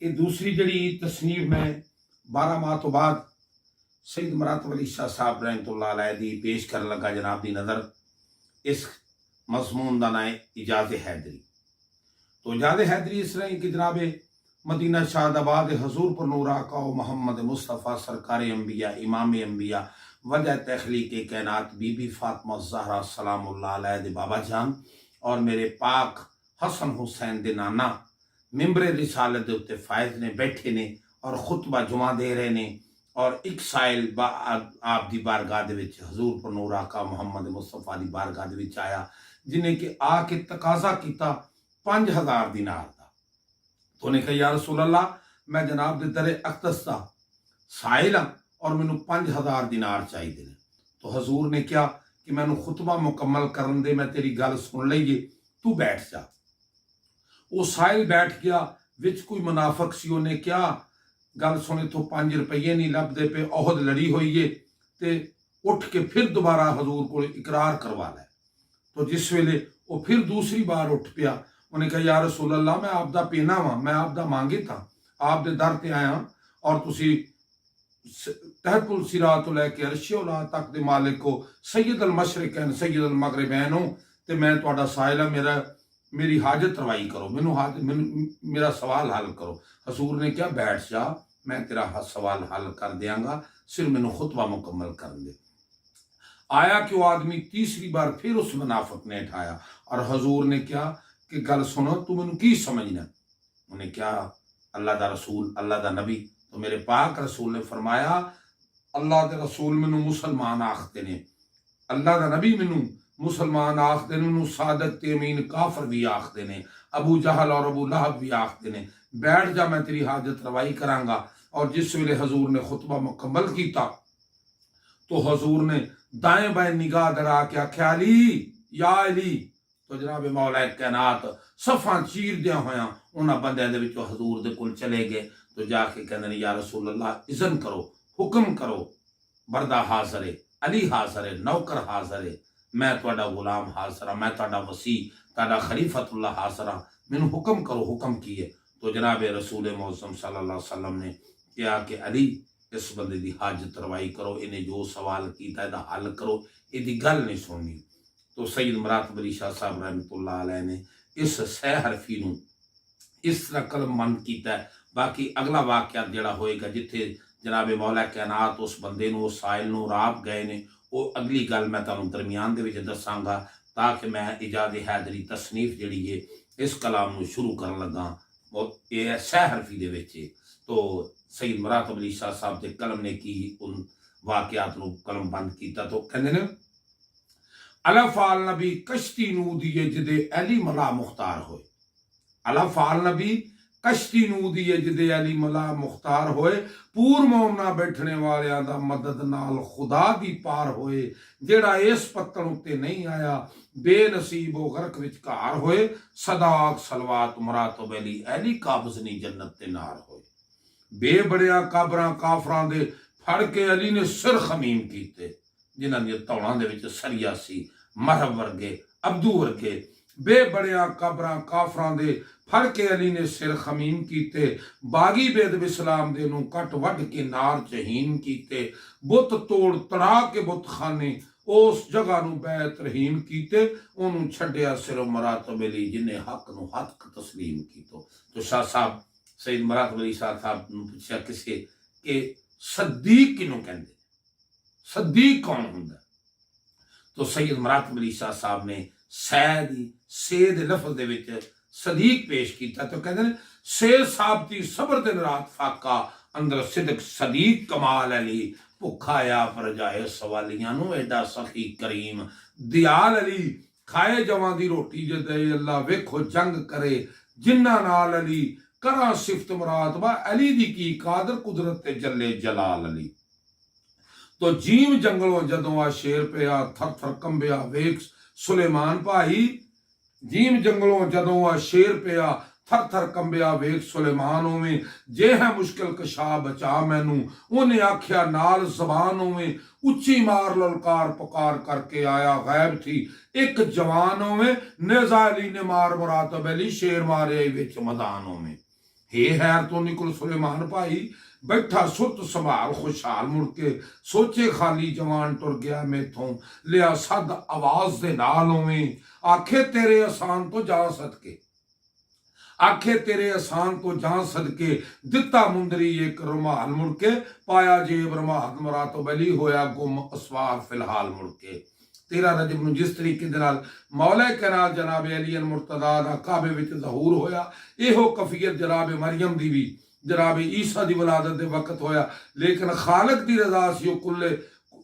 ये दूसरी जड़ी तसनीफ मैं 12 माह तो बाद सईद मरातब अली शाह साहब रहमतुल्लाह अलैह दी पेश कर लगा जनाब दी नज़र। इस मजमून का नाम है इजाज़ हैदरी। तो इजाज़ हैदरी इस तरह कि जनाब मदीना शादाबाद हजूर पर नूर आका मोहम्मद मुस्तफ़ा सरकार अम्बिया इमाम अम्बिया वजह तखलीक कैनात बीबी फातिमा ज़हरा सलामुल्लाह अलैह दे बाबा जान और मेरे पाक हसन हुसैन दे नाना मिंबरे रिसालत दे उत्ते फायज ने बैठे ने और खुतबा जुमा दे रहे ने और एक साइल आप दी बारगाह दे विच हजूर पर नूर आका मोहम्मद मुस्तफ़ा दी बारगाह दे विच आया, जिन्हें कि आके तकाजा किया 5000 दिनार का। तो उन्हें कहा या रसूल अल्लाह, मैं जनाब दे दरे अकदस दा साइल हाँ और मैनू 5000 दिनार चाहिए ने। तो हजूर ने कहा कि मैनू खुतबा मुकम्मल करन दे, मैं तेरी गल सुन लीए, तू बैठ जा। वो साहिल बैठ गया, विच कोई मुनाफक सी, उन्हें क्या गल सुने तो 5 रुपये नहीं लभदे पे, ओहद लड़ी हुई है, ते उठ के फिर दोबारा हजूर को इकरार करवा लै। तो जिस वेले वो फिर दूसरी बार उठ पिया, उन्हें कहा या रसूल अल्लाह, मैं आपदा पेना वा, मैं आपदा मांगे था, आप दे दर ते आया और तुसी तहतुल सिरा तो लैके अर्शोला तक दे मालिक को सैयद अल मशरिकैन सैयद अल मगरिबैन हो, ते मैं तुहाडा साहिल हाँ, मेरी हाजत रवाई करो, मेरा सवाल हल करो। हजूर ने क्या बैठ जा, मैं तेरा सवाल हल कर देंगा, सिर्फ मैनू खुतबा मुकम्मल कर दे। आया कि वो आदमी तीसरी बार फिर उस मुनाफिक ने उठाया और हजूर ने क्या कि गल सुनो, तू मैनू की समझना। उन्हें क्या अल्लाह दा रसूल, अल्लाह दा नबी। तो मेरे पाक रसूल ने फरमाया अल्लाह दे रसूल मैनू मुसलमान आखते ने, अल्लाह दा नबी मैनू मुसलमान आखते ने, मैनू सादक ते अमीन काफर भी आखते ने, अबू जहल और अबू लहब भी आखते ने। बैठ जा, मैं तेरी हाजत रवाई करांगा। और जिस वेले हजूर ने खुतबा मुकम्मल किया तो हजूर ने दाएं बाएं निगाह दरा के आख्या अली या अली। तो जनाब मौला कैनात सफा चीरद्या होया उन्होंने बंदियां दे विचों हजूर दे कोल चले गए। तो जाके कहंदे या रसूल अल्लाह, इज़न करो, हुक्म करो, बरदा हाज़र है, अली हाज़र है, नौकर हाज़र है, मैं तुहाडा गुलाम हाज़र हाँ, मैं तुहाडा वसी तुहाडा खलीफतुल्लाह हाज़र हाँ, मैनू हुक्म करो। हुक्म किए तो जनाब रसूल मौसम सल्लल्लाहु अलैहि वसल्लम ने कहा कि अली, इस बंदे की हाजत रवाई करो, इन्हें जो सवाल किया इसका हल करो, यदी गल नहीं सुननी। तो सईद मरातब अली शाह साहब रहमतुल्लाह अलैह ने इस सह हरफी नूं इस तरह कलमबंद किया। बाकी अगला वाकया जिहड़ा होएगा जिथे जनाब मौला कैनात उस बंदे नूं उस साइल नूं राब गए ने, वो अगली गल मैं तुहानूं दरमियान दे विच दसांगा, ताकि मैं इजाज़ हैदरी तसनीफ जिहड़ी है इस कलाम नूं शुरू करन लगा। और यह सह हरफी दे विच तो सईद मरातब अली शाह साहब के कलम ने की उन वाकयात नूं कलम बंद किया। तो कहंदे ने अला फाल नबी कश्ती नूं दिए जिदे अली मला मुख्तार होए, अला फाल नबी कश्ती नूं दिए जिदे अली मला मुख्तार होए, पूर मोमना बैठने वालियां दा मदद नाल खुदा दी पार होए, जेड़ा इस पत्तन उत्ते नहीं आया बेनसीब ओ गरक विच घार होए, सदाक सलवात मरातब अली अली काबज़ नी जन्नत ते नार होए। बेबड़िया काबरां काफरां दे फड़ के अली ने सिर खमीम कीते, जिन्हां दी धौणां दे विच सरिया सी, मरहब वर्गे अब्दू वर्गे। बेबड़िया काबरां काफरां दे फड़ के अली ने सिर खमीम कीते, बागी बेद इस्लाम दे नूं कट वढ के नार जहीन कीते, बुत तोड़ तड़ा के बुत खाने उस जगह नूं बैत रहीम कीते, ओनूं छड्डिया सिर मरातब अली जिन्हें हक नूं हक तस्लीम कीतो। तो शाह साहब सईद मरातब अली शाह साहब ने पूछा किसे कि सदीक किनू कहंदे, सदीक कौन हुंदा? तो सईद मरातब अली शाह साहब ने सेद लफ्ज दे विच सदीक पेश किया। तो कहते हैं से साबती सबर दिन रात फाका अंदर सिदक सदीक कमाल अली, भुखा या पर जाए सवालियां नूं एडा सखी करीम दयाल अली, खाए जवां दी रोटी जे दे अल्लाह, वेखो जंग करे जिन्ना नाल अली, करा सिफत मुरातबा अली दी की कादर कुदरत ते जल्ले जलाल अली। तो जीव जंगलों जदों आ शेर पिया थर थर कंबिया वेख सुलेमान भाई, जीव जंगलों जदों आ शेर पिया थर थर कंबिया वेख सुलेमान होवे, जे है मुश्किल कशा बचा मैनू, उन्हें आख्या नाल जबान होवे, उच्ची मार ललकार पुकार करके आया गैब थी एक जवान होवे, नेज़ा अली ने मार मुरातब अली, शेर मारे विच मैदान होवे। हे हैर तो निकल सुलेमान भाई, बैठा सुरत संभाल खुशहाल, मुड़ के सोचे खाली जवान टुर गया मेथों, लिया सद आवाज दे नाल उवें, आखे तेरे आसान तो जा सदके, आखे तेरे आसान तो जा सदके, दिता मुंदरी एक रुमाल, मुड़ के पाया जेब रुमाल, मुरातो बली होया गुम असवार फिलहाल, मुड़ के 13 रजब ਨੂੰ जिस तरीके ਦੇ ਨਾਲ मौला कैनात जनाब अली मुर्तदा ਦਾ ਕਾਬੇ ਵਿੱਚ ਜ਼ਹੂਰ ਹੋਇਆ, ਇਹੋ ਕਫੀਅਤ जनाब मरियम ਦੀ भी जनाब ईसा ਦੀ ਵਿਲਾਦਤ ਦੇ ਵਕਤ ਹੋਇਆ। लेकिन खालिक ਦੀ रज़ा ਸੀ ਉਹ कुल्ले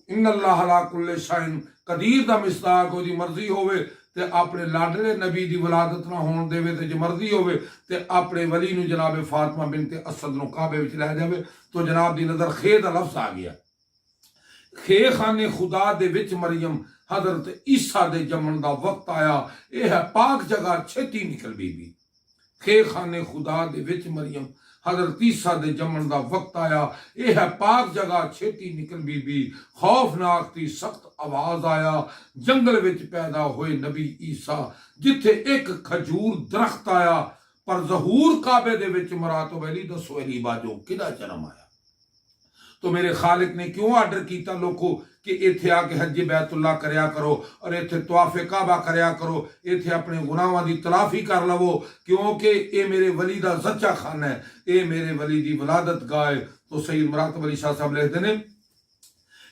इन्ना अल्लाह अला कुल्ले शाइन कदीर ਦਾ ਮਿਸਦਾਕ ਉਹਦੀ ਮਰਜ਼ੀ ਹੋਵੇ ਤੇ ਆਪਣੇ ਲਾਡਲੇ ਨਬੀ ਦੀ ਵਿਲਾਦਤ ਨਾ ਹੋਣ ਦੇਵੇ, ਤੇ ਜੇ ਮਰਜ਼ੀ ਹੋਵੇ ਤੇ ਆਪਣੇ ਵਲੀ ਨੂੰ ਜਨਾਬ ਫਾਤਿਮਾ ਬਿਨਤ ਅਸਦ ਨੂੰ ਕਾਬੇ ਵਿੱਚ ਲੈ ਜਾਵੇ। तो जनाब ਦੀ ਨਜ਼ਰ ਖੇ ਦਾ ਲਫ਼ਜ਼ ਆ ਗਿਆ। ਖੇ ਖਾਨੇ खुदा ਦੇ ਵਿੱਚ मरियम हजरत ईसा दे जमन का वक्त आया, यह है पाक जगह छेती निकल बीबी। खे खाने खुदा दे विच मरियम हजरत ईसा दे जमन का वक्त आया, यह है पाक जगह छेती निकल बीबी। खौफनाक दी सख्त आवाज आया, जंगल विच पैदा होए नबी ईसा, जिथे एक खजूर दरख्त आया, पर जहूर काबे दे विच मरातो वली दसो अली बाजो किदा जन्म आया। तो मेरे खालिक ने क्यों आर्डर किया लोगों कि इत्थे आके हज बैतुल्ला करया करो और इत्थे तवाफे काबा करया करो, इत्थे अपने गुनाहां दी तलाफी कर लवो, क्योंकि ये मेरे वली दा सच्चा खाना है, ये मेरे वली दी वलादत गाह है। तो सईद मुरातब अली शाह साहब लिखते हैं,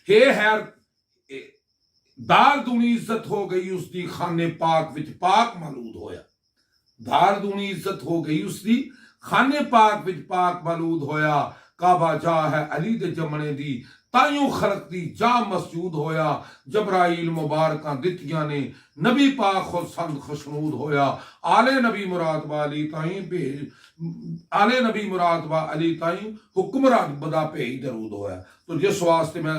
हे हैर दार दूनी इज्जत हो गई उसकी खाने पाक विच पाक मलूद होया, दार दूनी इज्जत हो गई उसकी खाने पाक विच पाक मलूद होया। काबा जा है अली दे जमने दी, ताइयों खलक दी जा मसजूद होया। जबराइल मुबारकां दित्तियां ने, नबी पाक खुद संद खुशनूद होया। आले नबी मुराद वाली ताई भेज, आले नबी मुराद वा अली ताई हुक्मरान बदा भेज दरूद होया। तो जिस वास्ते मैं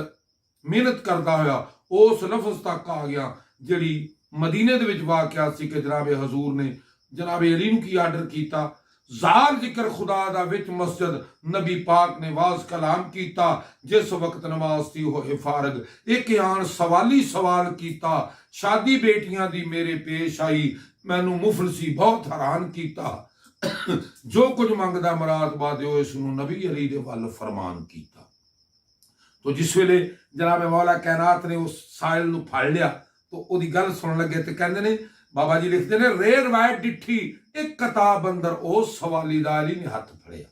मेहनत करता होया उस लफ्ज तक आ गया जिहड़ी मदीने दे विच वाक़या सी कि जनाब हजूर ने जनाब अली नूं की आर्डर कीता, ਜ਼ਾਲ ਜ਼ਿਕਰ खुदा ਦਾ ਵਿੱਚ मस्जिद नबी पाक ने वाज कलाम कीता, जिस वक्त नमाज थी होए फारग, एक आन सवाली सवाल कीता, शादी बेटियां दी मेरे पेश आई, मैनू मुफलसी बहुत हैरान कीता, जो कुछ मंगदा मुराद बादिओ इसनू नबी अली दे वल फरमान कीता। तो जिस वेले जनाब मौला कैनात ने उस साहिल नू फड़ लिया तो ओदी गल सुन लगे तो कहंदे ने, बाबा जी लिखते ने, रे रवायत डिठी एक किताब अंदर उस सवाली दा अली ने हथ फड़िया,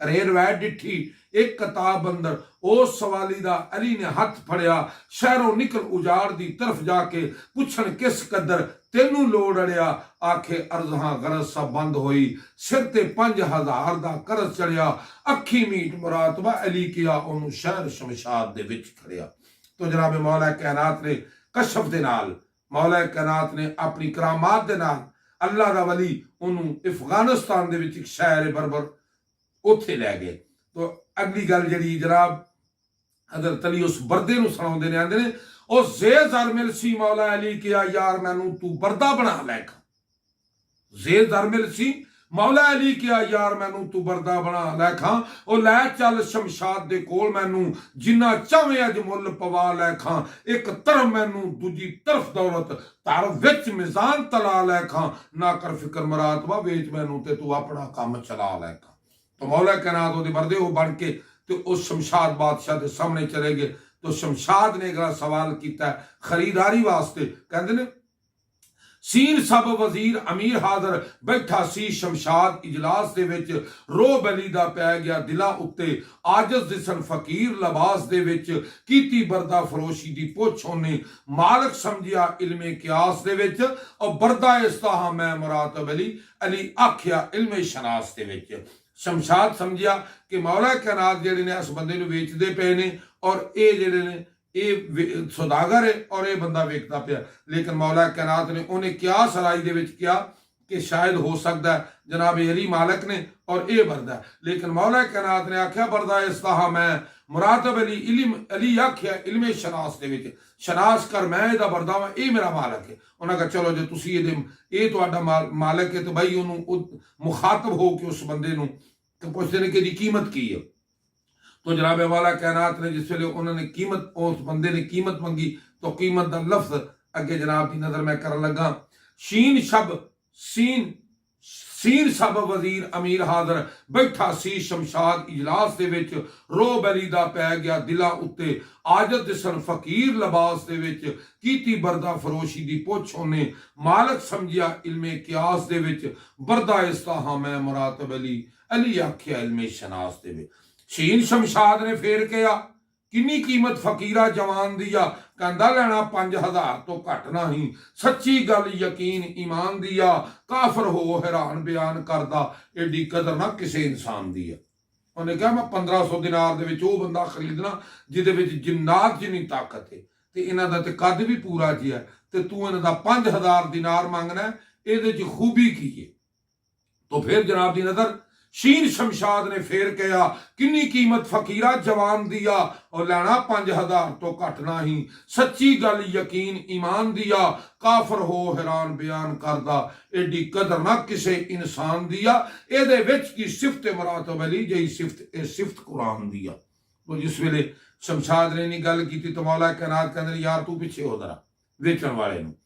रे रवायत डिठी एक किताब अंदर उस सवाली दा अली ने हथ फड़िया। शहरों निकल उजाड़ दी तरफ जाके पुछन किस कदर तेनू लोड़ अड़िया, आखे अर्जहां गरज सब बंद होई, सिर ते 5000 दा करज चढ़िया, अखी मीट मुरातबा अली किया, ओनू शहर शमशाद दे विच खड़िया। तो जनाब मौला कैनात ने कशफ दे नाल, मौला कैनात ने अपनी करामात दे नाल अल्लाह दा वली उन्होंने अफगानिस्तान दे विच एक शहर बरबर उत्थे लै गए। तो अगली गल जी जनाब हजरत अली उस बरदे नूं सुणाउंदे ने, आंदे ने, ओ जे जर मिल सी मौला अली किया यार मैनू तू बरदा बना लैखा, जे जर मिल सी मौला अली किया यार मैनू तू बरदा बना लैखा, ओ लै चल शमशाद दे कोल मैनू जिन्ना चाहे अज मुल पवा लैखा, एक तरफ मैनू दूजी तरफ दौलत तार विच मिजान तला लैखा, ना कर फिक्र मुरातबा वेच मैनू ते तू अपना काम चला लैखा। तो मौला कैनात ओहदे बरदे हो बन के ते उस शमशाद बादशाह के सामने चले गए। तो शमशाद ने अगला सवाल किया खरीदारी वास्ते, कहते ने, सीन सब वजीर अमीर हाजर बैठा सी शमशाद इजलास दे विच, रो बली दा पै गया दिला उत्ते, आजज दिसन फकीर लबास दे विच, कीती बरदा फरोशी दी पुछ ओने, मालक समझिया इल्मे कियास दे विच, और बरदा इस्ताहा मैं मुरातब अली, अली आखिया इल्मे शनास दे विच। शमशाद समझिया कि मौला कैनात जेड़े ने इस बंदे नूं वेचदे पे ने और ये जेड़े ने ये सौदागर है और ये बंदा वेचता पिया। लेकिन मौला कैनात ने उन्हें क्या सलाई दे विच किया कि शायद हो सकता है जनाब अली मालक ने और ये बरदा है। लेकिन मौला कैनात ने आख्या बरदा इस्ताहा मैं मुरातब अली, इल्म अली आख्या इल्मे शनास दे विच, शनास कर मैं इहदा बरदा वां, ये मेरा मालक है। उन्हें कहा चलो जो तुसी ये तुहाडा मालक है तो बई उन्होंने मुखातब हो के उस बंदे नूं तो पुछते हैं कि इसकी कीमत की है। तो जनाब मौला कैनात ने जिस वे उन्होंने कीमत उस बंदे ने कीमत मंगी तो कीमत का लफ्ज अगे जनाब की नजर मैं कर लगा, शीन शब सीन ਸੀਰ ਸਭ ਵਜ਼ੀਰ ਅਮੀਰ ਹਾਜ਼ਰ ਬੈਠਾ ਸੀ ਸ਼ਮਸ਼ਾਦ ਇਜਲਾਸ ਦੇ ਵਿੱਚ ਰੋਬ ਅਲੀ ਦਾ ਪੈ ਗਿਆ ਦਿਲਾਂ ਉੱਤੇ ਆਜਤ ਦਿਸਣ ਫਕੀਰ ਲਿਬਾਸ ਦੇ ਵਿੱਚ ਕੀਤੀ ਬਰਦਾ ਫਰੋਸ਼ੀ ਦੀ ਪੁੱਛ ਉਹਨੇ ਮਾਲਕ ਸਮਝਿਆ ਇਲਮੇ ਕਿਆਸ ਦੇ ਵਿੱਚ ਬਰਦਾ ਇਸਤਾਹਾ ਮੈਂ ਮੁਰਾਤਬ ਅਲੀ ਆਖਿਆ ਇਲਮੇ ਸ਼ਨਾਸ ਦੇ ਵਿੱਚ। ਸ਼ੀਨ ਸ਼ਮਸ਼ਾਦ ਨੇ ਫੇਰ ਕਿਹਾ ਕਿੰਨੀ ਕੀਮਤ ਫਕੀਰਾ ਜਵਾਨ ਦੀ ਆ, ਕਹਿੰਦਾ ਲੈਣਾ 5000 ਤੋਂ ਘੱਟ ਨਹੀਂ, ਸੱਚੀ ਗੱਲ ਯਕੀਨ ਈਮਾਨ ਦੀ ਆ, ਕਾਫਰ ਹੋ ਹੈਰਾਨ ਬਿਆਨ ਕਰਦਾ ਏਡੀ ਕਦਰ ਨਾ ਕਿਸੇ ਇਨਸਾਨ ਦੀ ਆ। ਉਹਨੇ ਕਿਹਾ ਮੈਂ 1500 ਦਿਨਾਰ ਦੇ ਵਿੱਚ ਉਹ ਬੰਦਾ ਖਰੀਦਣਾ ਜਿਹਦੇ ਵਿੱਚ ਜਿੰਨਾਤ ਜਿੰਨੀ ਤਾਕਤ ਹੈ ਤੇ ਇਹਨਾਂ ਦਾ ਤੇ ਕੱਦ ਵੀ ਪੂਰਾ ਜਿਹਾ ਤੇ ਤੂੰ ਇਹਨਾਂ ਦਾ 5000 ਦਿਨਾਰ ਮੰਗਣਾ, ਇਹਦੇ 'ਚ ਖੂਬੀ ਕੀ ਹੈ। तो फिर जनाब दी नजर शीन शमशाद ने फिर कहा किन्नी कीमत फकीरा जवान दिया और लेना 5000 तो घट ना ही, सच्ची गल यकीन ईमान दिया, काफर हो हैरान बयान करदा एडी कदर ना किसे इंसान दिया, एदे विच की सिफत मुरातब अली जही सिफत कुरान दिया। तो जिस वेले शमशाद ने नहीं गल की तो मौला कायनात कहंदे यार तू पिछे हो जरा वेचण वाले नूं।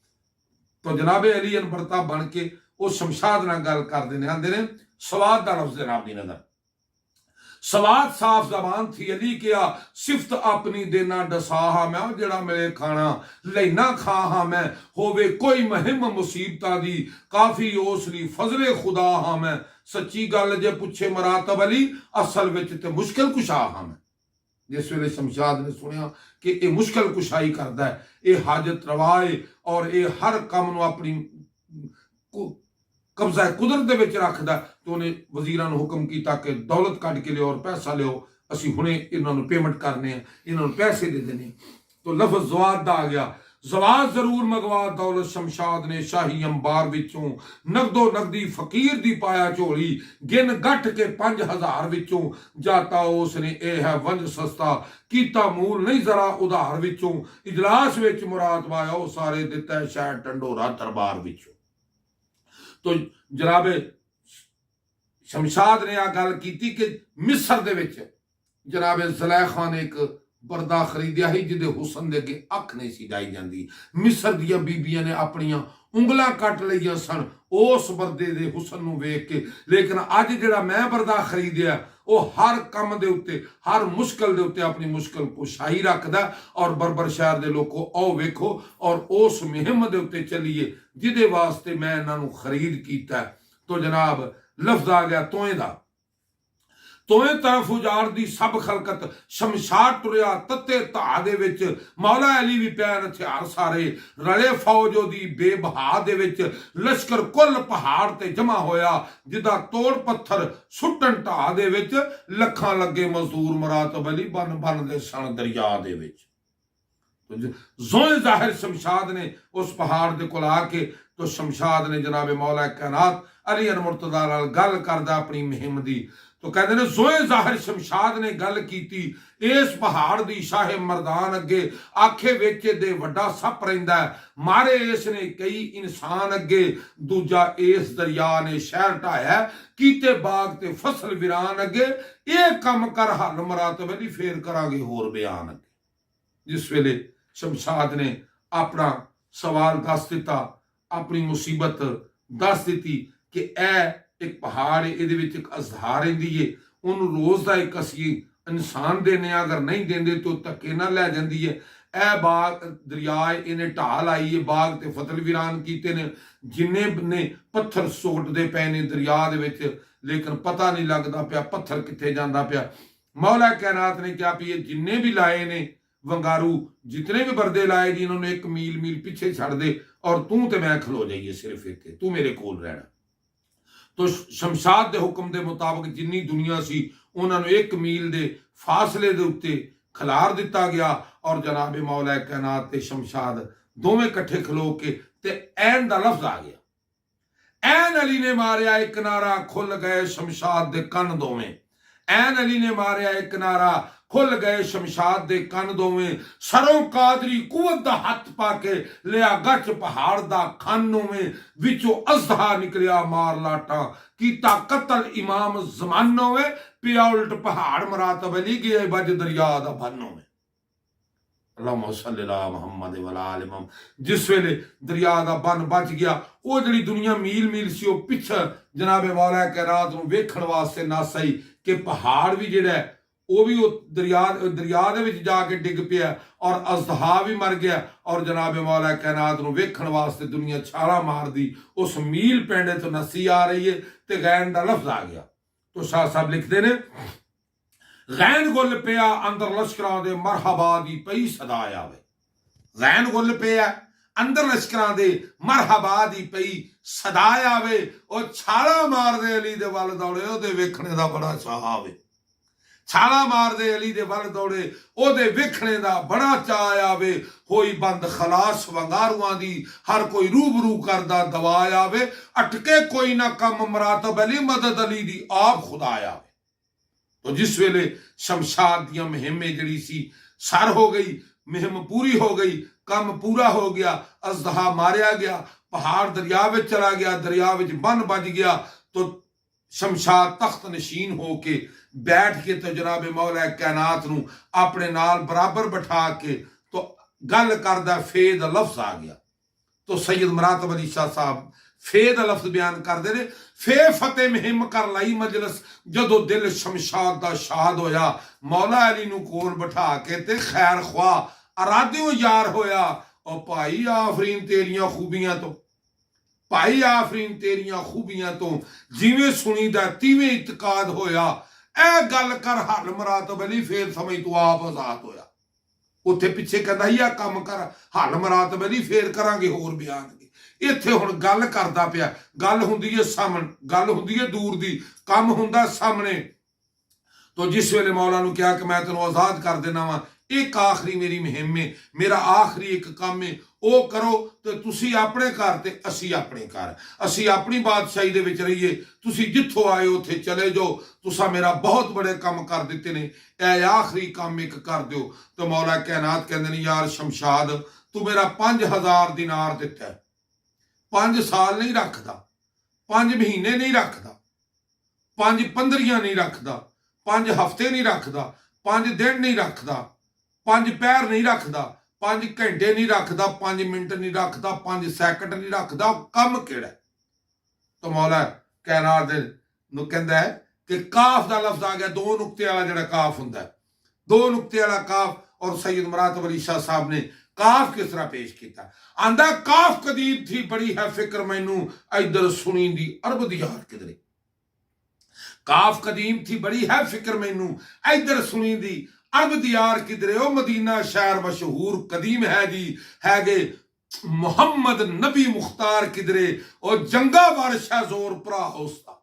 तो जनाबे अली अनबरता बन के उस शमशाद नाल गल करदे ने, आंदे ने सवाद दा लफ्ज़ जनाब दी नजर सवाद साफ जबान थी अली क्या सिफत अपनी देना डसाहा मैं जेड़ा मिले खाना लेना खाहा मैं, होवे कोई मुहिम मुसीबता दी काफी ओसली फजले खुदा हाँ मैं, सच्ची गल जे पुछे मरातब अली असल विच ते मुश्किल कुशा हाँ मैं। जिस वेले शमशाद ने सुनिया कि ये मुश्किल कुशाई करता है, ये हाजत रवाए और ये हर काम नूं अपनी कब्जा कुदरत दे विच रखदा, तो उन्हें वजीरां नूं हुक्म कीता कि दौलत कढ के लियो और पैसा लियो, असीं हुणे इन्हां नूं पेमेंट करने हैं, इन्हां नूं पैसे दे देने। तो लफ्ज़ जवाद दा आ गया, जवाद जरूर मंगवा दौलत शमशाद ने शाही अंबार विचों, नगदो नगदी फकीर दी पाया झोली, गिन गठ के 5000 विचों, जाता उसने ए है वंज सस्ता, कीता मूल नहीं जरा उधार विचों, इजलास विच मुराद पाया ओ सारे दिता है शायद टंडोरा दरबार विचों। तो जनाबे शमशाद ने आ गल की कि मिस्र दे विच जनाबे ज़ुलैखा ने एक पर्दा खरीदिया ही जिहदे हुसन दे अगे अख नहीं सी जाई जांदी। मिस्र दियां बीबियां ने अपनियां उंगलां कट लईयां सन उस पर्दे दे हुसन नूं वेख के, लेकिन अज जिहड़ा मैं पर्दा खरीदिया वो हर काम दे उत्ते हर मुश्किल दे उत्ते अपनी मुश्किल कुशाई रखदा और बरबर शहर दे लोगों आओ वेखो और उस मुहिम दे उत्ते चलीए जिहदे वास्ते मैं इन्हां नूं खरीद कीता। तो जनाब लफ्ज़ आ गया तोए दा, तोए तरफ उजाड़ दी सब खलकत, शमशाद तुरिया तत्ते धा दे विच, मौला अली भी पैन हथियार सारे, रले फौज दी बेबहा दे विच, लश्कर कुल पहाड़ ते जमा होया, जिदा तोड़ पत्थर सुट्टन ढा दे विच, लखां लगे मजदूर मुरातब अली बन बन दे सन दरिया दे विच। तो जोए जाहिर शमशाद ने उस पहाड़ दे कोल आके, तो शमशाद ने जनाबे मौला कायनात अली मुर्तज़ा नाल गल करदा अपनी मुहिम दी। तो कहते ने जोए जाहिर शमशाद ने गल कीती इस पहाड़ दी शाहे मरदान अगे, आखे वेचे दे वड्डा सप रहिंदा है, मारे इसने कई इंसान अगे, दूजा इस दरिया ने शहर ढाया, कीते बाग ते फसल वीरान अगे, ये कम कर हल मुरातब अली फिर करांगे होर बयान अगे। जिस वेले शमशाद ने अपना सवाल दस दिता, अपनी मुसीबत दस दी कि ए एक पहाड़ इहदे विच एक अजहार रहिंदी है, उन्होंने रोज़ का एक असी इंसान देने, अगर नहीं देंदे तो धक्के ना लै जांदी है। ए बाग दरिया इन्हें ढा लाई है, बाग ते फतल वीरान कीते ने, जिन्ने ने पत्थर सुटदे पे ने दरिया दे विच, लेकिन पता नहीं लगता पिया पत्थर कित्थे जांदा पिया। मौला कायनात ने कहा भी ये जिन्ने भी लाए ने वंगारू, जितने भी बरदे लाए जी, इन्होंने एक मील मील पिछे छड़ दे और तू ते मैं खलो जाइए सिर्फ इत्थे, तू मेरे कोल रहना। तो शमशाद के हुक्म के मुताबिक जिन्नी दुनिया सी उन्होंने एक मील के फासले के उत्ते खिलार दिता गया और जनाबे मौला कायनात ते शमशाद दोवें कट्ठे खलो के ते ऐन दा लफ्ज़ आ गया। ऐन अली ने मारिया एक नारा, खुल गए शमशाद दे कन दोवें, ऐन अली ने मारिया एक नारा, खुल गए शमशाद दे कन दोवें, सरों कादरी कुवत दा हथ पाके लिया गच पहाड़ दा खन में, विचों अजहा निकलिया मार लाटा, कीता कतल इमाम जमानो में, पिया उल्ट पहाड़ मुरातब अली गए बज दरिया दा बनो में। अल्लाहुम्मा सल्ली अला मुहम्मद व अला आलि मुहम्मद। जिस वेले दरिया का बन बच गया, वो जी दुनिया मील मील सी वो पिछे जनाबे मौला कैनात नूं वेखण वास्ते नस आई कि पहाड़ भी जिहड़ा वो भी दरिया दे विच जाके डिग पिया और अजदहा भी मर गया और जनाबे मौला कैनात नूं वेखण वास्ते दुनिया छाला मार दी। उस मील पेंडे तो नसी आ रही है तो गैन का लफ्ज आ गया। तो शाह साहब लिखते ने, गैन गुल पिया अंदर लश्करां दे मरहबा दी पई सदा आवे। गैन गुल पिया अंदर लश्करां दे मरहबा दी पई सदा आवे और छाला मार दे अली दे वल दौड़े ओदे वेखणे दा बड़ा चाह आवे। छाला मार दे अली दे वल दौड़े ओदे वेखणे दा बड़ा चाह आवे। होई बंद खलास वंगारुआं दी हर कोई रूबरू करदा दवा आवे। अटके कोई ना कम मरातब अली मदद अली दी आप खुदा आवे। तो जिस वेले शमशाद दियां मुहिमें जड़ी सी सर हो गई, मुहिम पूरी हो गई, काम पूरा हो गया, अजदहा मारिया गया, पहाड़ दरिया में चला गया, दरिया में बन बज गया, तो शमशाद तख्त नशीन हो के बैठ के तो जनाबे मौला कैनात नूं अपने नाल बराबर बिठा के तो गल करदा फेद लफ्ज आ गया। तो सैयद मरातब अली शाह साहब फेद लफ्ज बयान करते हैं, फे फतेह मुहिम कर लाई मजलस जदों दिल शमशाद दा शाद होया। मौला अली नूं कोल बिठा के ते खैर ख्वा अराधियों यार होया। और भाई आफरीन तेरियां खूबियां तो, भाई आफरीन तेरियां खूबियां तो जिवें सुनीदा तिवें इतकाद होया। ए गल कर हल मरातब अली फिर समझ तू आप आजाद होया। उत्थे पिछे कहंदा ही आ कम कर हल मरातब अली फिर करांगे होर बयान। इत्थे हुण गल करदा पिया, गल हुंदी है सामण, गल हुंदी है दूर दी, काम हुंदा सामने। तो जिस वेले मौला नूं कहा कि मैं तैनूं आजाद कर देना वा, एक आखिरी मेरी मुहिम है, मेरा आखिरी एक काम है, वो करो तो तुसी अपने घर ते असी अपने घर, असी अपनी बादशाही दे विच रहीए, तुसी जिथों आए उत्थे चले जाओ, तुसा मेरा बहुत बड़े काम कर दिते ने, ए आखिरी काम एक कर दिओ। तो मौला कैनात कहंदे ने, यार शमशाद तू मेरा 5000 दिनार दिता है, 5 साल नहीं रखता, 5 महीने नहीं रखता, 5 15 नहीं रखता, 5 हफ्ते नहीं रखता, 5 दिन नहीं रखता, 5 पैर नहीं रखता, 5 घंटे नहीं रखता, 5 मिनट नहीं रखता, 5 सैकंड नहीं रखता, कम केड़ा। तो मौला कैनात नूं कहंदा है कि काफ दा लफ्ज आ गया, 2 नुक्ते वाला जिहड़ा काफ हुंदा है, 2 नुक्ते वाला काफ। और सैयद मरातब अली शाह साहब ने काफ किस तरह पेश किया, आंदा काफ कदीम थी बड़ी है फिक्र मैनू इधर सुनी दी अरब दी यार किधरे। काफ कदीम थी बड़ी है फिक्र मैनू इधर सुनी दी अरब दी यार किधरे। ओ मदीना शहर मशहूर कदीम है जी, है गे मुहम्मद नबी मुख्तार किधरे। और जंगा बारशा जोर भरा उसका,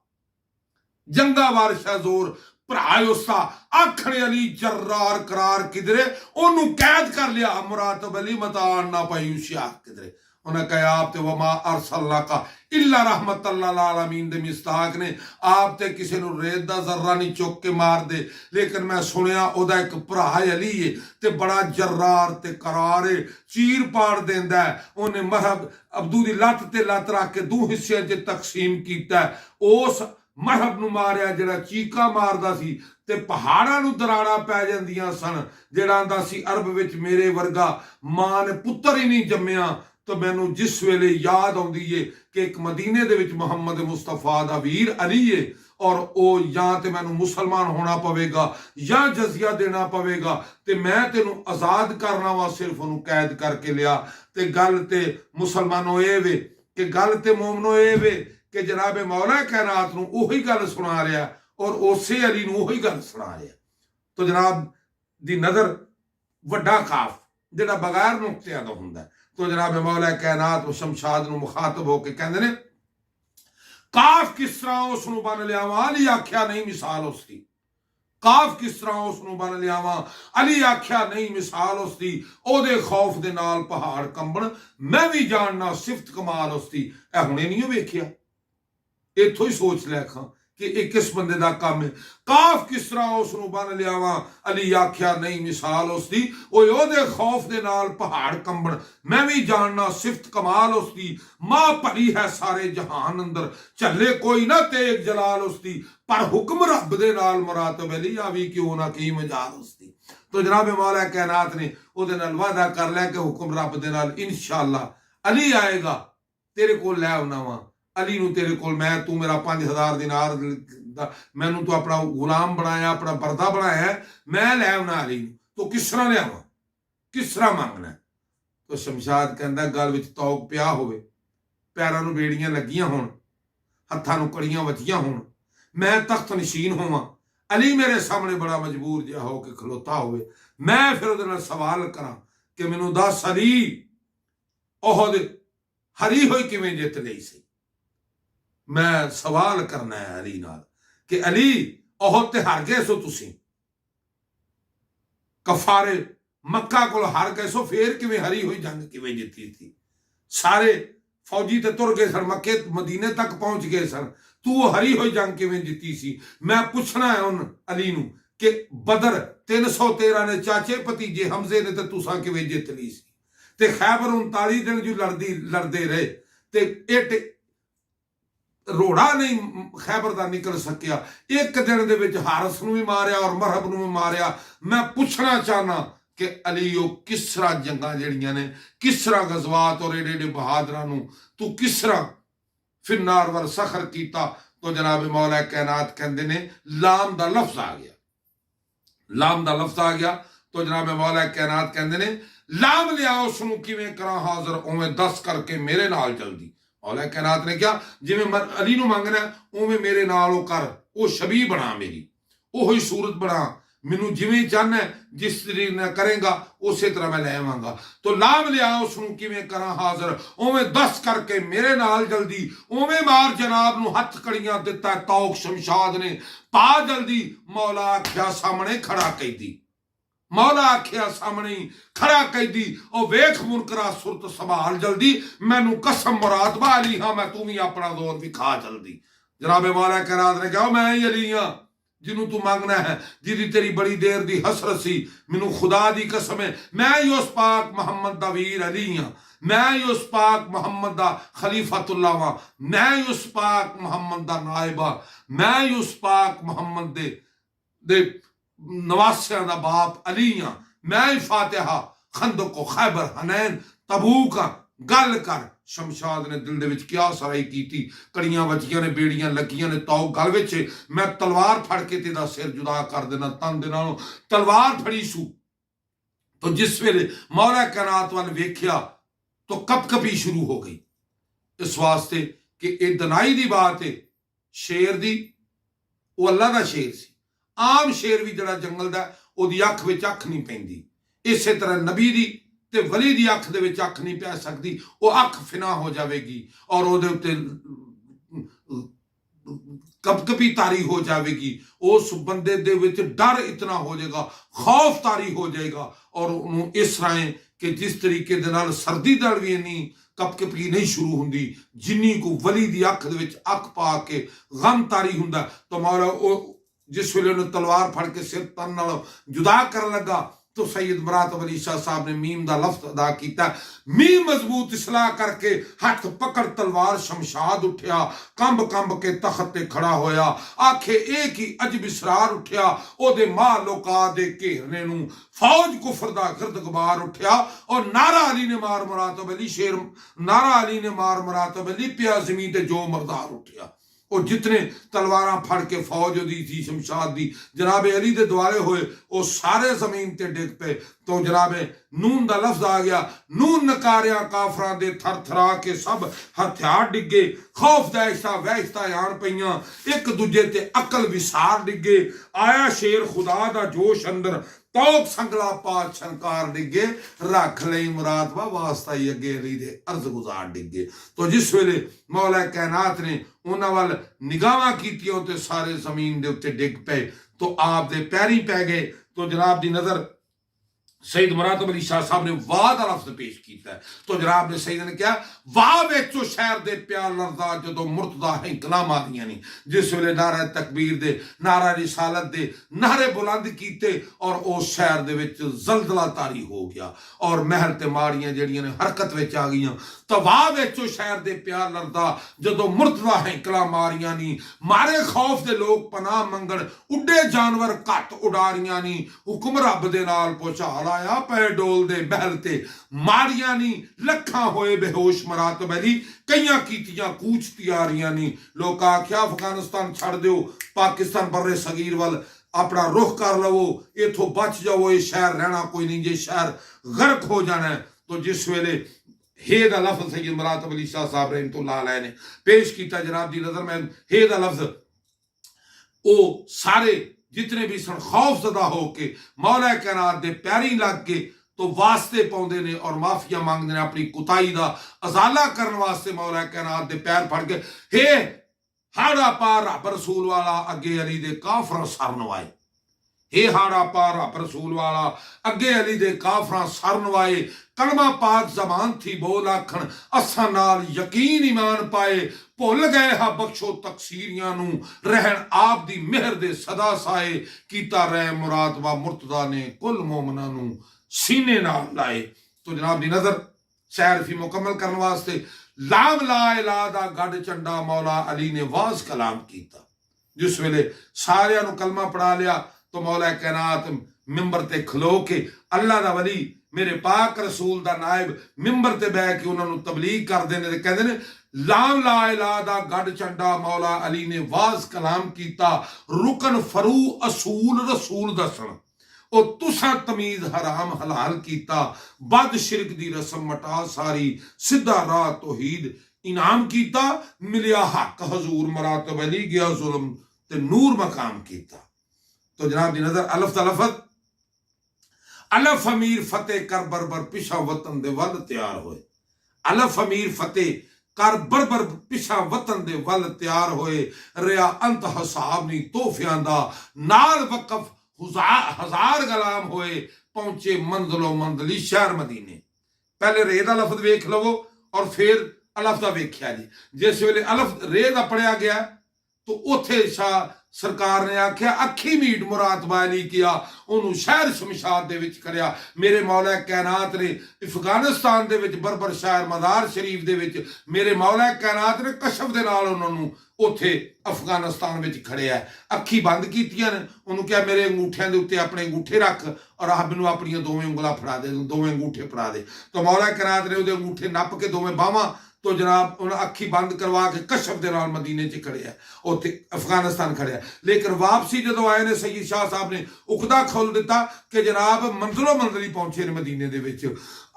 जंगा बारशा जोर भरा उसका। आखने अली जर्रार करार किधरे, ओनू कैद कर लिया मुरातब अली मतान ना पाई उशिया किधरे। उन्हें कहा आप ते वमा अरसलना का इल्ला रहमतल लिल आलमीन दे मिस्ताक ने, आप ते किसी नूं रेत दा जर्रा नहीं चुक के मार दे, लेकिन मैं सुनिया ओदा एक भरा अली है ते बड़ा जर्रार ते करार है, चीर पाड़ देंदा है। उन्हें मरहब अब्दू दी लत्त ते लत्त रख के 2 हिस्सियां च तकसीम कीता। उस मरहब नूं मारिया जिहड़ा चीका मारदा सी ते पहाड़ां नूं दराड़ा पै जांदियां सन, जिहड़ा आंदा सी अरब विच मेरे वर्गा मां ने पुत्तर ही नहीं जम्मिया। तो मैनू जिस वेले याद आउंदी है कि एक मदीने दे विच मुहम्मद मुस्तफा दा वीर अली है और ओ या ते मैनू मुसलमान होना पवेगा या जजिया देना पवेगा, ते मैं तेनू आजाद करना वा, सिर्फ उन्होंने कैद करके लिया। ते गल ते मुसलमानों ये वे कि गल ते मोमनो ये वे कि जनाबे मौला कैनात नूं उही गल सुना रहा और उसे अली नूं उही गल सुना रहा। तो जनाब दी नज़र वड्डा काफ जिहड़ा बगैर नुक्तियां दा हुंदा। तो जनाब मौला कैनात और शमशाद नूं मुखातब होके कहंदे ने, काफ किस तरह उसनूं बन लियावां, अली आख्या नहीं मिसाल उसदी। काफ किस तरह उसनूं बन लियावां, अली आख्या नहीं मिसाल उसदी। ओदे खौफ दे नाल पहाड़ कंबण, मैं भी जानना सिफत कमाल उसदी। ए हुणे नहीं वेखिया, इत्थों ही सोच लै खां कि एक किस बंदे दा काम है। काफ किस तरह उसनूं बन लियावां, अली आख्या नहीं मिसाल उसदी। ओदे खौफ दे नाल पहाड़ कंबण, मैं भी जानना सिफत कमाल उसदी। मां भरी है सारे जहान अंदर, झल्ले कोई ना तेग जलाल उसदी। पर हुक्म रब दे नाल मुरातब अली आवी क्यों ना की मजाल उसदी। तो जनाब मौला कायनात ने ਉਹਦੇ ਨਾਲ वादा कर लिया कि हुक्म रब दे नाल इंशाअल्लाह अली आएगा तेरे को लै आउना वा अली नूं तेरे कोल मैं तू मेरा 5000 दिनार मैनू तू अपना गुलाम बनाया अपना बरदा बनाया मैं लै आउना अली नूं तो किस तरह लियावां किस तरह मंगना तो शमशाद कहंदा गल विच तौक पिया होवे पैरां नूं बेड़ियां लगियां होण हत्थां नूं कड़ियां वजियां होण मैं तख्त नशीन होवां अली मेरे सामने बड़ा मजबूर जिहा हो के खलोता होवे मैं फिर उहदे नाल सवाल करां कि मैनू दस अली ओहद हरी होई किवें जित लई सी मैं सवाल करना है अली नाल कि अली ओहद ते हार गए सो तुसीं कफारे मक्का कोल हार गए सो फिर किवें हरी हुई जंग किवें जीती थी सारे फौजी ते तुर गए सन मक्के मदीने तक पहुंच गए सन तू हरी हुई जंग किवें जीती सी मैं पूछना है उन अली नूं कि बदर 313 ने चाचे भतीजे हमजे ने ते तुसां किवें जित ली सी ते खैबर 39 दिन जो लड़दे रहे ते इट रोड़ा नहीं खैबर का निकल सकिया एक दिन दे विच हारस नूं भी मारिया और मरहब नूं भी मारिया मैं पूछना चाहना कि अली किस तरह जंगां जड़ियां ने किस तरह गजवात और एडे एडे बहादरां नूं तू किस तरह फिन्नार वर सखर कीता तो जनाब मौला कायनात कहंदे ने लाम दा लफ्ज आ गया लाम दा लफ्ज आ गया तो जनाब मौला कायनात कहंदे ने लाम लिया उसनूं किवें करां हाज़र उवें दस करके मेरे नाल जल्दी मौला कायनात ने कहा जिवें अली नूं मंगना उवें मेरे नाल ओ कर ओ छबी बना मेरी ओही सूरत बना मैनू जिवें चाहना जिस तरीके करेगा उस तरह मैं लै आवांगा तो लाम लिया उसनूं किवें करां हाज़र उवें दस करके मेरे नाल जल्दी उवें मार जनाब नूं हथ कड़ियां दिता तौक शमशाद ने पा जल्दी मौला आख्या सामने खड़ा कैदी मौला आख्या सामने खड़ा कैदी और वेख मुनकरा सुरत संभाल जल्दी मैनू कसम मुरादबा अली हाँ मैं तू भी अपना जोर विखा जल्दी जनाब मौला कायनात ने कहा मैं ही अली हाँ जिन्हों तू मंगना है जिदी तेरी बड़ी देर दी हसरत सी मैनू खुदा दी कसम है मैं ही उस पाक मुहम्मद दा वीर अली हाँ मैं ही उस पाक मुहम्मद दा खलीफतुल्लाह वा मैं ही उस पाक मुहम्मद दा नायबा मैं ही उस पाक मुहम्मद दे नवासियां दा बाप अली हाँ मैं ही फातिहा खंदक को खैबर हनैन तबूक गल कर शमशाद ने दिल दे विच क्या सराई कीती कड़ियां वजियां ने बेड़ियां लगियां ने तौ गल विच मैं तलवार फड़ के तेरा सिर जुदा कर देना तन दे नालों तलवार फड़ी सू तो जिस वेले मौला कायनात वाल वेख्या तो कपकपी शुरू हो गई इस वास्ते कि ये दनाई दी बात है शेर दी वो अल्लाह दा शेर सी आम शेर भी जड़ा जंगल दा ओदी अख विच अख नहीं पैंदी इसे तरह नबी दी ते वली दी अख दे विच अख नहीं पै सकदी वो अख फिना हो जाएगी और ओदे उत्ते कपकपी तारी हो जाएगी उस बंदे दे विच डर इतना हो जाएगा खौफ तारी हो जाएगा और उन्होंने इस तरह कि जिस तरीके दे नाल सर्दी दल भी नहीं कपकपी नहीं शुरू हुंदी जिन्नी को वली दी अख दे विच अख पा के गम तारी हुंदा तो मौला ओ जिस वेले उन्हें तलवार फड़ के सिर तन नाल जुदा कर लगा तो सैयद मुरातब अली शाह साहब ने मीम दा लफ्ज अदा किया मीम मजबूत इसलाह करके हथ पकड़ तलवार शमशाद उठिया कंब कंब के तख्त ते खड़ा होया आखे एक ही अजब इसरार उठिया ओदे मां लोका दे घेरने नूं फौज कुफर दा गिरद गुबार उठिया और नारा अली ने मार मुरातब अली शेर नारा अली ने मार मुरातब अली पिया जमीन ते जो मरदार उठिया और जितने तलवारां फड़ के फौज दी थी शमशाद दी जनाबे अली दे दुआरे होए वो सारे जमीन ते डिग पे तो जनाबे नून दा लफ्ज आ गया नून नकारिया काफरां दे थर थरा के सब हथियार डिगे खौफ दहशता वहशता आन पईयां एक दूजे ते अकल विसार डिगे आया शेर खुदा दा जोश अंदर तौक संगला पाल शंकार डिगे रख लई मुरादबा वास्ता ही अगे अली दे अर्ज गुजार डिगे तो जिस वेले मौला कायनात ने उन्हां वल निगाहां कीतियां ते सारे जमीन दे उत्ते डिग पे तो आप दे पैरी पै गए तो जनाब दी नजर सईद मुरातब अली शाह साहब ने वाह का लफ्ज पेश किया। तो जनाब ने सईद ने कहा वाह वेचो शहर दे प्यार लरदा जो मुर्तदा हैंकलाम आदियां नहीं, जिस वेले नारा तकबीर दे नारा रिसालत दे नारे बुलंद कीते और उस शहर दे विच जलजला तारी हो गया और महल ते माड़ियां जड़ियां ने हरकत विच आ गईयां। तो वाह वेचो शहर दे प्यार लरदा जो मुर्तदा हैंकलाम मारियां नहीं, मारे खौफ दे लोग पनाह मंगण उड्डे जानवर घट उडारियां नहीं, हुक्म रब दे नाल पहुंचा आया पै डोल दे महल ते मारियां नी, लखां होए बेहोश मुरातब अली कईयां कीतियां कूच तियारियां नी। लोग आख्या अफगानिस्तान छड़ दिओ, पाकिस्तान बर्रे सगीर वल अपना रुख कर लवो, इथों बच जाओ, ये शहर रहना कोई नहीं, जे शहर गर्क हो जाना है। तो जिस वेले हे दा लफ्ज सैयद मुरातब अली शाह साहब रहमतुल्लाह अलैह ने पेश किया जनाब दी नजर में, हे दा लफ्ज ओ सारे जितने भी सन खौफजदा होके मौला कायनात दे पैरी लग के तो वास्ते पाउंदे ने और माफिया मांगते ने, अपनी कुताई दा अजाला करने वास्ते मौला कायनात दे पैर फड़ के हे हाड़ा पार रब रसूल वाला अगे अली दे काफर सर नवाए, हे हाड़ा पार रब रसूल वाला अगे अली दे काफर सर नवाए, कलमा पाक जबान थी बोल आखन असा नाल यकीन ईमान पाए, भुल गए हा बख्शो तकसीरियां नू रहन आप दी मेहर दे सदा साए, कीता रह मुरातबा मुर्तदा ने कुल मोमना नू सीने नाल लाए। तो जनाब दी नजर सैरफी मुकम्मल करने वास्ते लाम ला इला दा गढ़ चंडा मौला अली ने वाज कलाम कीता। जिस वेले सारियां नू कलमा पढ़ा लिया तो मौला कायनात मिंबर ते खलो के अल्लाह दा वली मेरे पाक रसूल दा नायब मिंबर ते बह के उन्होंने तबलीग करते हैं, कहते हैं लाम ला इला दा गढ़ चंडा मौला अली ने वाज कलाम कीता, रुकन फरू असूल रसूल दसन ओ तुसा तमीज हराम हलाल कीता, बद शिरक दी रस्म मटा सारी, सीधा राह तौहीद इनाम कीता, मिलिया हक हजूर मुरातब अली गया जुल्म ते नूर मकाम कीता। तो जनाब दी नजर अलफ तलफत अलफ अमीर फतेह कर बरबर पिछा वतन दे वल तैयार होए, अलफ अमीर फतेह कर बरबर पिछा वतन दे वल तैयार होए, रिया अंत हसाब नी तोहफियां दा नाल वकफ हजार गलाम होए, पहुंचे मंजिलो मंजिली शहर मदीने। पहले रे दा लफ्ज वेख लवो और फिर अलफ दा वेख्या जी। जिस वेले अलफ रे दा पढ़िया गया तो उथे शाह सरकार ने आख्या अखी मीट मुरातबा अली किया, उन्होंने शहर शमशाद दे विच करया। मेरे मौला कायनात ने अफगानिस्तान दे विच बरबर शहर मज़ार शरीफ दे विच मेरे मौला कायनात ने कशफ दे नाल उन्होंने उथे अफगानिस्तान विच खड़िया, अखी बंद कीतियां ने, उन्होंने क्या मेरे अंगूठियां दे उत्ते अपने अंगूठे रख और आह मैनू अपनी दोवें उंगलां फड़ा दे, दोवें अंगूठे फड़ा दे। तो मौला कायनात ने उहदे अंगूठे नप के दोवें बाहां तो जनाब उन्हें अखी बंद करवा के कशफ दे नाल मदीने च खड़िया, उत्थे अफगानिस्तान खड़िया। लेकिन वापसी जो आए ने सईद शाह साहब ने उकदा खोल दिता कि जनाब मंजिलो मंजिली पहुंचे ने मदीने दे विच।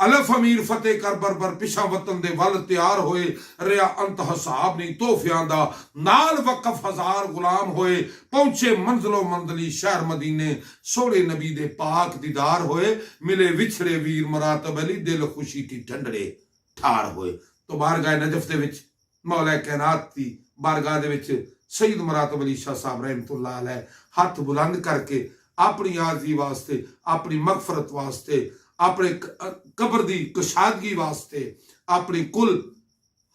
अलफ अमीर फतेह कर बरबर पिछा वतन दे वल तैयार होए, रिया अंत हसाब नहीं तोहफियां दा नाल वकफ हजार गुलाम होए, पहुंचे मंजिलो मंजिली शहर मदीने, सोहणे नबी दे पाक दीदार होए, मिले विछड़े वीर मुरातब अली दिल खुशी की ठंडड़े ठार होए। तो बारगाह नजफ दे विच मौला कायनात दी बारगाह दे विच सईद मुरातब अली शाह साहब रहमतुल्लाह अलैह हाथ बुलंद करके अपनी आज़ी वास्ते, अपनी मगफरत वास्ते, अपने कब्र दी कुशादगी वास्ते, अपनी कुल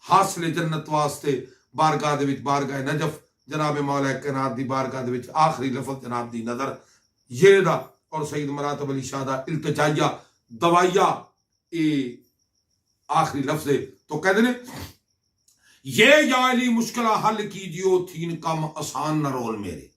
हासिल जन्नत वास्ते बारगाह दे विच बारगाह नजफ जनाब मौला कायनात दी बारगाह दे विच आखिरी लफ्ज जनाब दी नजर ये दा और सईद मुरातब अली शाह दा इल्तिजाया दवाइया ए आखिरी लफ्ज। तो कहते ने ये याली मुश्किला हल कीजियो थीन कम आसान न रोल मेरे,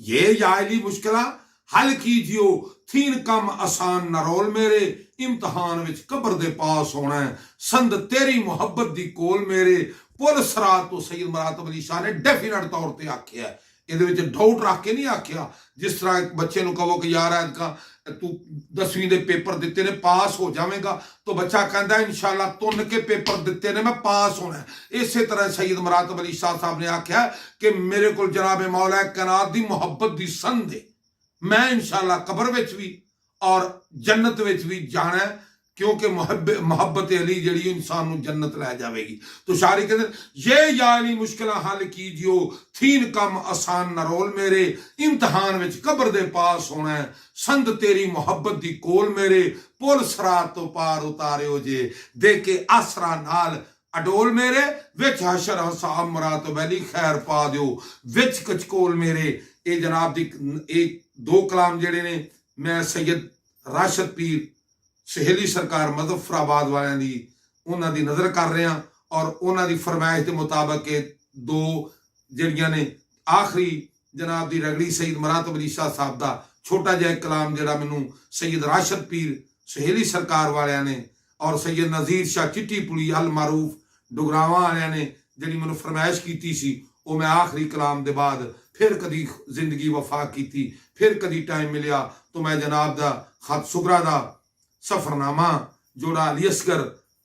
ये याली मुश्किला हल कीजियो थीन कम आसान न रोल मेरे, इम्तिहान विच कब्र दे पास होना है संद तेरी मुहब्बत दी कोल मेरे। पुल सरात तो सईद मुरातब अली शाह ने डेफिनेट तौर पर आख्या है, ये डाउट रख के नहीं आख्या। जिस तरह एक बच्चे को कहो कि यार ऐतका तू 10वीं के पेपर दिते ने पास हो जाएगा, तो बच्चा कहता है इंशाअल्लाह तुन के पेपर दिते ने मैं पास होना है। इस तरह सईद मुरातब अली शाह साहब ने आख्या कि मेरे को जनाब मौला कायनात दी मुहब्बत दी संध है, मैं इंशाअल्लाह कब्र विच भी और जन्नत विच भी जाना है, क्योंकि मोहब्बत अली जड़ी इंसान नूं जन्नत लै जाएगी। तो शारी कहते ये यानी मुश्किल हल कीजियो थीन कम आसान न रोल मेरे इम्तिहान विच कब्र दे पास होना है संद तेरी मोहब्बत दी कोल मेरे पुल सरात तो पार उतारियो जे दे के आसरा नाल अडोल मेरे विच हशर हसाब मुराद वैली खैर पा दियो विच कचकोल मेरे। ये जनाब दी एक दो कलाम जेड़े ने मैं सैयद राशिद पीर सहेली सरकार मुजफ्फराबाद वालियां दी उन्हां दी नज़र कर रहे हैं और उन्हां दी फरमाइश के मुताबिक दो जड़ियां ने आखिरी जनाब दी रगड़ी सईद मरातब अली शाह साहब दा छोटा जिहा कलाम जिहड़ा मैनू सैयद राशिद पीर सहेली सरकार वालियां ने और सैयद नज़ीर शाह चिट्टी पुली अल मारूफ डुगरावां वालियां ने जिहड़ी मैनू फरमाइश कीती सी वो मैं आखिरी कलाम दे बाद फिर कदी जिंदगी वफा की फिर कदी टाइम मिलिया तो मैं जनाब दा खत सुगरा दा सफरनामा जोड़ा अली असगर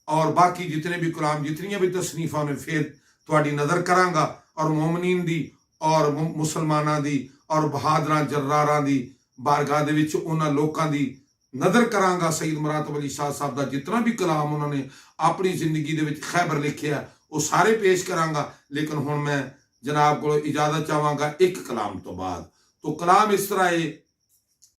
और बाकी जितने भी कलाम जितनियां भी तसनीफा ने फिर थोड़ी नज़र करांगा और मोमनीन दी और मुसलमाना दी और बहादरां जर्रारां दी बारगाह दे विच उन्हां लोकां दी नज़र करांगा। सईद मरातब अली शाह साहब दा जितना भी कलाम उन्होंने अपनी जिंदगी दे विच खैबर लिखिया वो सारे पेश करांगा। लेकिन हुण मैं जनाब को इजाजत चाहांगा एक कलाम तो बाद। तो कलाम इस तरह है